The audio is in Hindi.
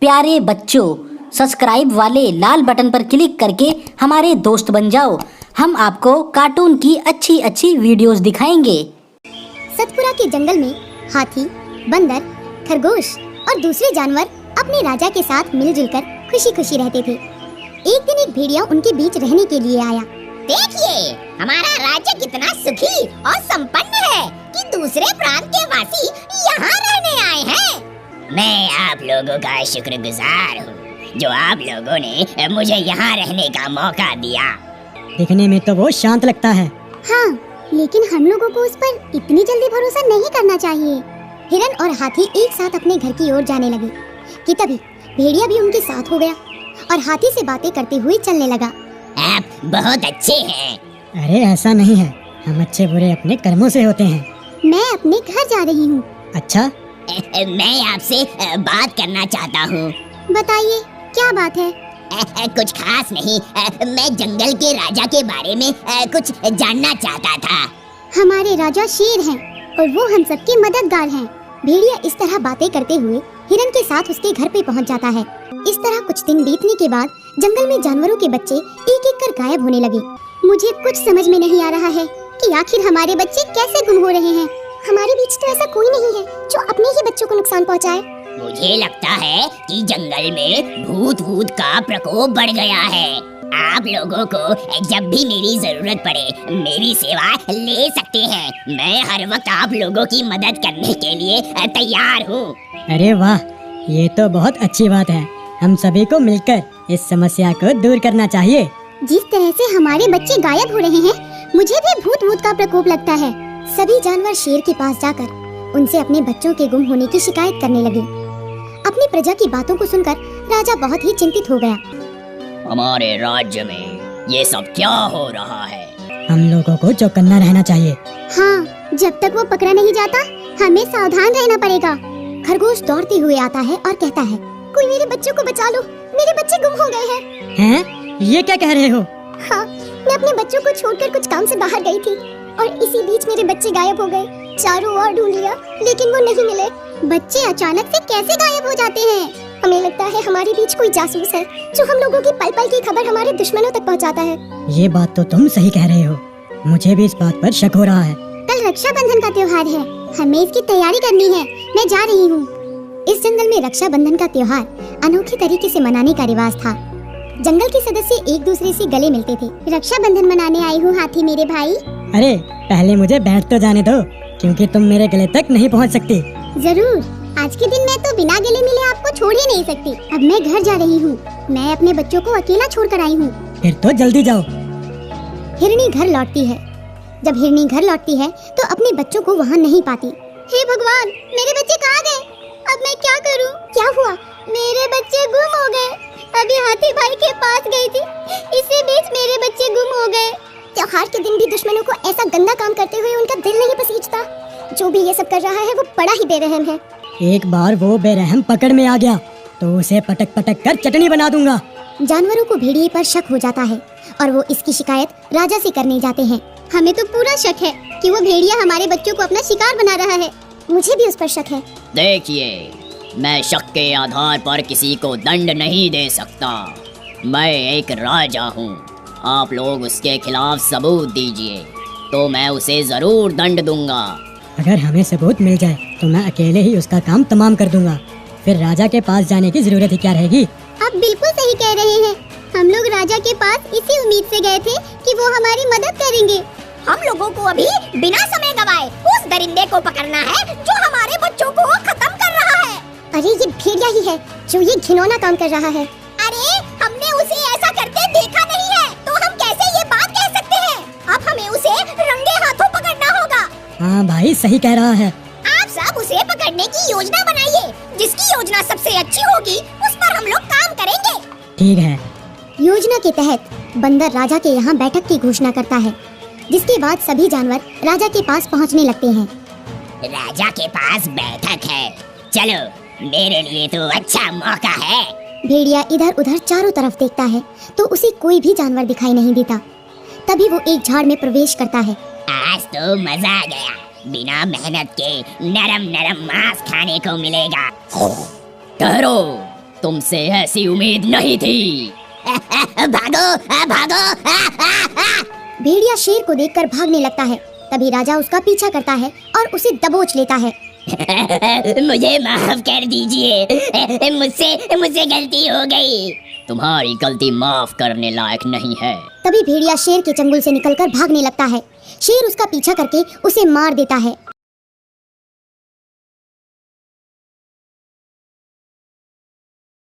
प्यारे बच्चों, सब्सक्राइब वाले लाल बटन पर क्लिक करके हमारे दोस्त बन जाओ। हम आपको कार्टून की अच्छी अच्छी वीडियोस दिखाएंगे। सतपुरा के जंगल में हाथी, बंदर, खरगोश और दूसरे जानवर अपने राजा के साथ मिलजुल कर खुशी खुशी रहते थे। एक दिन एक भेड़िया उनके बीच रहने के लिए आया। देखिए, हमारा राज्य कितना सुखी और संपन्न है कि दूसरे प्रांत के वासी यहाँ रहने आए हैं। मैं आप लोगों का शुक्रगुजार हूँ जो आप लोगों ने मुझे यहाँ रहने का मौका दिया। दिखने में तो वो शांत लगता है। हाँ, लेकिन हम लोगों को उस पर इतनी जल्दी भरोसा नहीं करना चाहिए। हिरन और हाथी एक साथ अपने घर की ओर जाने लगे कि तभी भेड़िया भी उनके साथ हो गया और हाथी से बातें करते हुए चलने लगा। आप बहुत अच्छे हैं। अरे ऐसा नहीं है, हम अच्छे बुरे अपने कर्मों से होते हैं। मैं अपने घर जा रही हूँ। अच्छा, मैं आपसे बात करना चाहता हूँ। बताइए, क्या बात है? कुछ खास नहीं, मैं जंगल के राजा के बारे में कुछ जानना चाहता था। हमारे राजा शेर हैं और वो हम सबके मददगार हैं। भेड़िया इस तरह बातें करते हुए हिरन के साथ उसके घर पे पहुंच जाता है। इस तरह कुछ दिन बीतने के बाद जंगल में जानवरों के बच्चे एक एक कर गायब होने लगे। मुझे कुछ समझ में नहीं आ रहा है कि आखिर हमारे बच्चे कैसे गुम हो रहे हैं। हमारे बीच तो ऐसा कोई नहीं है जो अपने ही बच्चों को नुकसान पहुंचाए। मुझे लगता है कि जंगल में भूत का प्रकोप बढ़ गया है। आप लोगों को जब भी मेरी जरूरत पड़े मेरी सेवा ले सकते हैं। मैं हर वक्त आप लोगों की मदद करने के लिए तैयार हूँ। अरे वाह, ये तो बहुत अच्छी बात है। हम सभी को मिलकर इस समस्या को दूर करना चाहिए। जिस तरह से हमारे बच्चे गायब हो रहे हैं, मुझे भी भूत का प्रकोप लगता है। सभी जानवर शेर के पास जाकर उनसे अपने बच्चों के गुम होने की शिकायत करने लगे। अपनी प्रजा की बातों को सुनकर राजा बहुत ही चिंतित हो गया। हमारे राज्य में ये सब क्या हो रहा है? हम लोगों को चौकन्ना रहना चाहिए। हाँ, जब तक वो पकड़ा नहीं जाता हमें सावधान रहना पड़ेगा। खरगोश दौड़ते हुए आता है और कहता है, कोई मेरे बच्चों को बचा लो, मेरे बच्चे गुम हो गए हैं। हैं? ये क्या कह रहे हो? हाँ, मैं अपने बच्चों को छोड़कर कुछ काम से बाहर गई थी और इसी बीच मेरे बच्चे गायब हो गए। चारों ओर ढूंढ लिया लेकिन वो नहीं मिले। बच्चे अचानक से कैसे गायब हो जाते हैं? हमें लगता है हमारे बीच कोई जासूस है जो हम लोगों की पल पल की खबर हमारे दुश्मनों तक पहुंचाता है। ये बात तो तुम सही कह रहे हो। मुझे भी इस बात पर शक हो रहा है। कल रक्षाबंधन का त्योहार है, हमें इसकी तैयारी करनी है। मैं जा रही हूँ। इस जंगल में रक्षाबंधन का त्योहार अनोखे तरीके से मनाने का रिवाज था। जंगल के सदस्य एक दूसरे से गले मिलते थे। रक्षाबंधन मनाने आई हूँ हाथी मेरे भाई। अरे पहले मुझे बैठ तो जाने दो, क्योंकि तुम मेरे गले तक नहीं पहुँच सकती। जरूर, आज के दिन मैं तो बिना गले मिले आपको छोड़ ही नहीं सकती। अब मैं घर जा रही हूँ। मैं अपने बच्चों को अकेला छोड़ कर आई हूँ। फिर तो जल्दी जाओ। हिरनी घर लौटती है। जब हिरनी घर लौटती है तो अपने बच्चों को वहाँ नहीं पाती। हे भगवान, मेरे बच्चे कहाँ गए? अब मैं क्या करूँ? क्या हुआ? मेरे बच्चे गुम हो गए। अभी हाथी भाई के पास गई थी, इसी बीच मेरे बच्चे गुम हो गए। त्योहार के दिन भी दुश्मनों को ऐसा गंदा काम करते हुए उनका दिल नहीं पसीजता। जो भी ये सब कर रहा है वो बड़ा ही बेरहम है। एक बार वो बेरहम पकड़ में आ गया तो उसे पटक पटक कर चटनी बना दूंगा। जानवरों को भेड़िए पर शक हो जाता है और वो इसकी शिकायत राजा से करने जाते हैं। हमें तो पूरा शक है कि वो भेड़िया हमारे बच्चों को अपना शिकार बना रहा है। मुझे भी उस पर शक है। देखिए, मैं शक के आधार पर किसी को दंड नहीं दे सकता। मैं एक राजा हूँ। आप लोग उसके खिलाफ सबूत दीजिए तो मैं उसे जरूर दंड दूंगा। अगर हमें सबूत मिल जाए तो मैं अकेले ही उसका काम तमाम कर दूंगा। फिर राजा के पास जाने की जरूरत ही क्या रहेगी? आप बिल्कुल सही कह रहे हैं। हम लोग राजा के पास इसी उम्मीद से गए थे कि वो हमारी मदद करेंगे। हम लोगों को अभी बिना समय गवाए उस दरिंदे को पकड़ना है जो हमारे बच्चों को खत्म कर रहा है। अरे ये भेड़िया ही है जो ये घिनौना काम कर रहा है। अरे हमने उसे ऐसा करते देखा नहीं है, तो हम कैसे ये बात कह सकते हैं? अब हमें उसे रंगे हाथों पकड़ना होगा। हाँ भाई, सही कह रहा है। आप सब उसे पकड़ने की योजना बनाइए। जिसकी योजना सबसे अच्छी होगी उस पर हम लोग काम करेंगे। ठीक है। योजना के तहत बंदर राजा के यहाँ बैठक की घोषणा करता है, जिसके बाद सभी जानवर राजा के पास पहुँचने लगते हैं। राजा के पास बैठक है, चलो, मेरे लिए तो अच्छा मौका है। भेड़िया इधर उधर चारों तरफ देखता है तो उसे कोई भी जानवर दिखाई नहीं देता। तभी वो एक झाड़ में प्रवेश करता है। आज तो मजा आ गया। बिना मेहनत के नरम नरम मांस खाने को मिलेगा। ठहरो, तुमसे ऐसी उम्मीद नहीं थी। भागो भागो। भेड़िया शेर को देखकर भागने लगता है। तभी राजा उसका पीछा करता है और उसे दबोच लेता है। मुझे माफ कर दीजिए, मुझसे गलती हो गई। तुम्हारी गलती माफ करने लायक नहीं है। तभी भेड़िया शेर के चंगुल से निकलकर भागने लगता है। शेर उसका पीछा करके उसे मार देता है।